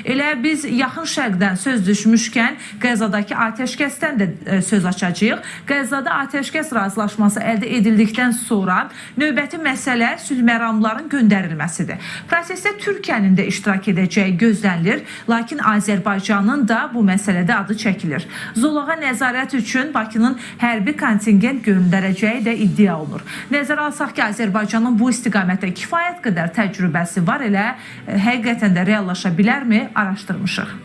Elə biz yaxın şərqdən söz düşmüşkən Qəzzadakı atəşkəsdən də söz açacağıq. Qəzzada atəşkəs razılaşması əldə edildikdən sonra növbəti məsələ sülhməramların göndərilməsidir. Prosesdə Türkiyənin də iştirak edəcəyi gözlənilir, lakin Azərbaycanın da bu məsələdə adı çəkilir. Zolağa nəzarət üçün Bakının hərbi kontingent göndərəcəyi də iddia olunur. Nəzərə alsaq ki, Azərbaycanın bu istiqamətdə kifayət qədər təcrübəsi var, elə həqiqətən də reallaşa bilərmi? Araşdırmışıq.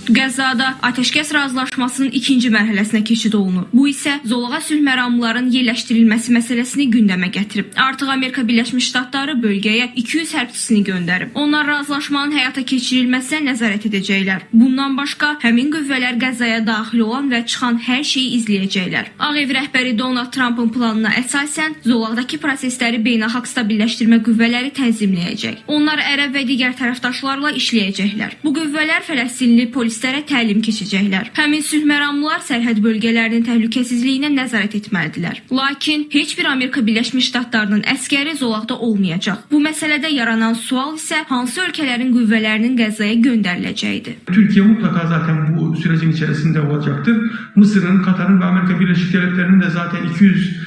Qəzzada atəşkəs razılaşmasının ikinci mərhələsinə keçid olunur. Bu isə Zolağa sülhməramlıların yerləşdirilməsi məsələsini gündəmə gətirib. Artıq Amerika Birləşmiş Ştatları bölgəyə 200 hərbçisini göndərib. Onlar razılaşmanın həyata keçirilməsinə nəzarət edəcəklər. Bundan başqa, həmin qüvvələr Qəzzaya daxil olan və çıxan hər şeyi izləyəcəklər. Ağ Ev rəhbəri Donald Trumpın planına əsasən Zolaqdakı prosesləri beynəlxalq stabilləşdirmə qüvvələri tənzimləyəcək. Onlar ərəb və digər tərəfdaşlarla işləyəcəklər. Bu qüvvələr Fələstinli polis təlim keçəcəklər. Həmin sülhməramlılar sərhəd bölgələrinin təhlükəsizliyinə nəzarət etməlidirlər. Lakin heç bir Amerika Birləşmiş Ştatlarının əskəri Zolaqda olmayacaq. Bu məsələdə yaranan sual isə hansı ölkələrin qüvvələrinin Qəzzaya göndəriləcəyidir. Türkiye mutlaka zaten bu sürecin içerisinde olacaktır. Mısır'ın, Katar'ın ve Amerika Birleşik Devletleri'nin de zaten 200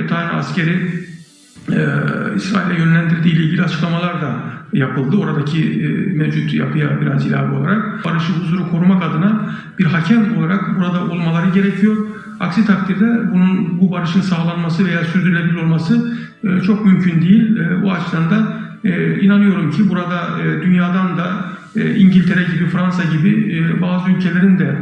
tane askeri İsrail'e yönlendirdiği ile ilgili açıklamalar da yapıldı. Oradaki mevcut yapıya biraz ilave olarak barışı, huzuru korumak adına bir hakem olarak burada olmaları gerekiyor. Aksi takdirde bu barışın sağlanması veya sürdürülebilir olması çok mümkün değil. Bu açıdan da inanıyorum ki burada dünyadan da İngiltere gibi, Fransa gibi bazı ülkelerin de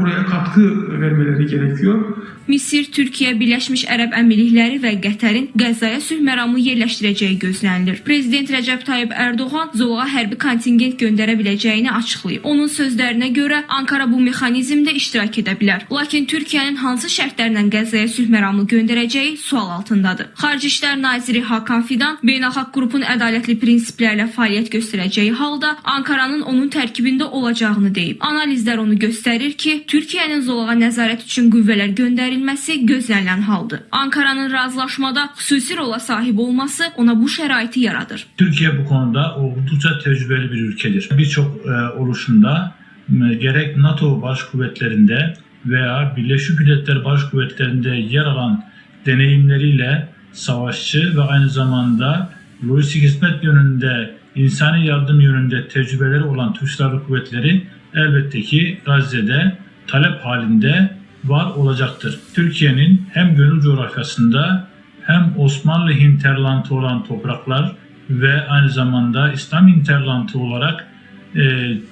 buraya katkı vermeleri gerekiyor. Misir, Türkiyə, Birləşmiş Ərəb Əmirlikləri və Qətərin Qəzzaya sülhməramlı yerləşdirəcəyi gözlənilir. Prezident Rəcəb Tayyip Ərdoğan Zolağa hərbi kontingent göndərə biləcəyini açıqlayıb. Onun sözlərinə görə Ankara bu mexanizmdə iştirak edə bilər. Lakin Türkiyənin hansı şərtlərlə Qəzzaya sülhməramlı göndərəcəyi sual altındadır. Xarici İşlər Naziri Hakan Fidan beynəlxalq qrupun ədalətli prinsiplərlə fəaliyyət göstərəcəyi halda Ankaranın onun tərkibində olacağını deyib. Analizlər onu göstərir ki, Türkiyənin Zolağa nəzarət üçün qüvvələr göndərilməsi gözlənilən haldır. Ankara'nın razılaşmada xüsusi rola sahib olması ona bu şəraiti yaradır. Türkiye bu konuda oldukça tecrübeli bir ülkedir. Birçok oluşumda gerek NATO baş kuvvetlerinde veya Birleşik Milletler baş kuvvetlerinde yer alan deneyimleriyle savaşçı ve aynı zamanda lojistik hizmet yönünde, insani yardım yönünde tecrübeleri olan Türk Silahlı Kuvvetleri elbette ki Gazze'de talep halinde var olacaktır. Türkiye'nin hem gönül coğrafyasında hem Osmanlı hinterlandı olan topraklar ve aynı zamanda İslam hinterlandı olarak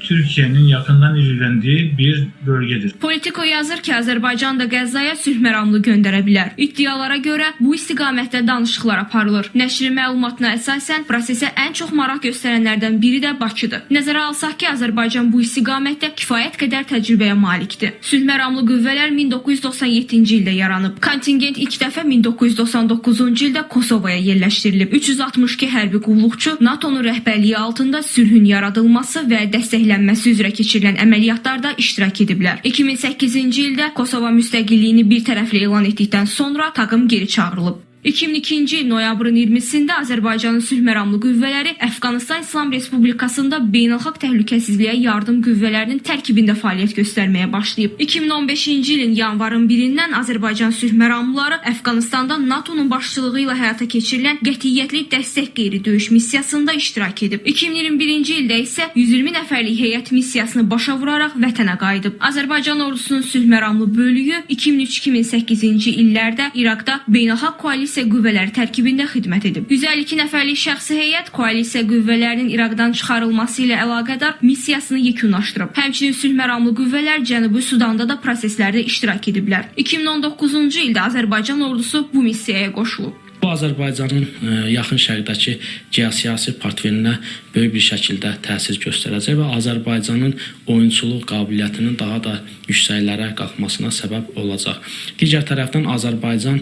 Türkiye'nin yakından ilgilendiği bir bölgedir. Politico yazır ki, Azərbaycan da Qəzzaya sülhməramlı göndərə bilər. İddialara görə bu istiqamətdə danışıqlar aparılır. Nəşrin məlumatına əsasən prosesə ən çox maraq göstərənlərdən biri də Bakıdır. Nəzərə alsaq ki, Azərbaycan bu istiqamətdə kifayət qədər təcrübəyə malikdir. Sülhməramlı qüvvələr 1997-ci ildə yaranıb. Kontingent ilk dəfə 1999-cu ildə Kosovaya yerləşdirilib. 362 hərbi qulluqçu NATO-nun rəhbərliyi altında sülhün yaradılması və dəstəklənməsi üzrə keçirilən əməliyyatlarda iştirak ediblər. 2008-ci ildə Kosova müstəqilliyini bir tərəfli elan etdikdən sonra taqım geri çağırılıb. 2002-ci il noyabrın 20-sində Azərbaycanın sülhməramlı qüvvələri Əfqanıstan İslam Respublikasında beynəlxalq təhlükəsizliyə yardım qüvvələrinin tərkibində fəaliyyət göstərməyə başlayıb. 2015-ci ilin yanvarın 1-dən Azərbaycan sülhməramlıları Əfqanistanda NATO-nun başçılığı ilə həyata keçirilən qətiyyətli dəstək qeyri-döyüş missiyasında iştirak edib. 2021-ci ildə isə 120 nəfərlik heyət missiyasını başa vuraraq vətənə qayıdıb. Azərbaycan ordusunun sülhməramlı bölüyü 2003-2008-ci illərdə İraqda beynəlxalq koalisiya qüvvələri tərkibində xidmət edib. 152 nəfərlik şəxsi heyət koalisiya qüvvələrinin İraqdan çıxarılması ilə əlaqədar missiyasını yekunlaşdırıb. Həmçinin sülhməramlı qüvvələr Cənubi Sudanda da proseslərdə iştirak ediblər. 2019-cu ildə Azərbaycan ordusu bu missiyaya qoşulub. Bu Azərbaycanın yaxın şərqdəki geosiyasi portfelinə böyük bir şəkildə təsir göstərəcək və Azərbaycanın oyunçuluq qabiliyyətinin daha da yüksəklərə qalxmasına səbəb olacaq. Digər tərəfdən Azərbaycan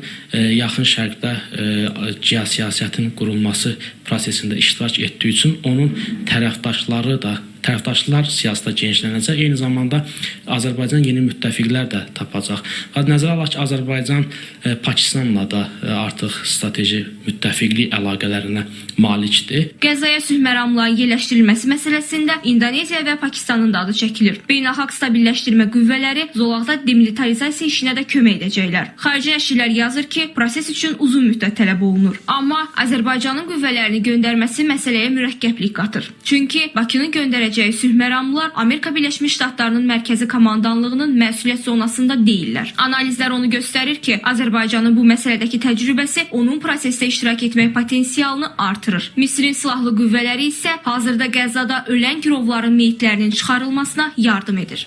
yaxın şərqdə geosiyasətin qurulması prosesində iştirak etdiyi üçün onun tərəfdaşları da tərəfdaşlıqlar siyasətdə genişlənəcək. Eyni zamanda Azərbaycan yeni müttəfiqlər də tapacaq. Nəzərə alaq ki, Azərbaycan Pakistanla da artıq strateji müttəfiqlik əlaqələrinə malikdir. Qəzzaya sülh məramlarının yerləşdirilməsi məsələsində İndoneziya və Pakistanın da adı çəkilir. Beynəlxalq stabilləşdirmə qüvvələri zolaqda demilitarizasiya işinə də kömək edəcəklər. Xarici nəşrlər yazır ki, proses üçün uzun müddət tələb olunur. Amma Azərbaycanın qüvvələrini göndərməsi məsələyə mürəkkəblik qatır. Çünki Bakının göndərəcəyi sülh məramlılar Amerika Birləşmiş Ştatlarının mərkəzi komandanlığının məsuliyyət zonasında deyillər. Analizlər onu göstərir ki, Azərbaycanın bu məsələdəki təcrübəsi onun prosesdə iştirak etmək potensialını artırır. Misrin silahlı qüvvələri isə hazırda Qəzzada ölən girovların meyitlərinin çıxarılmasına yardım edir.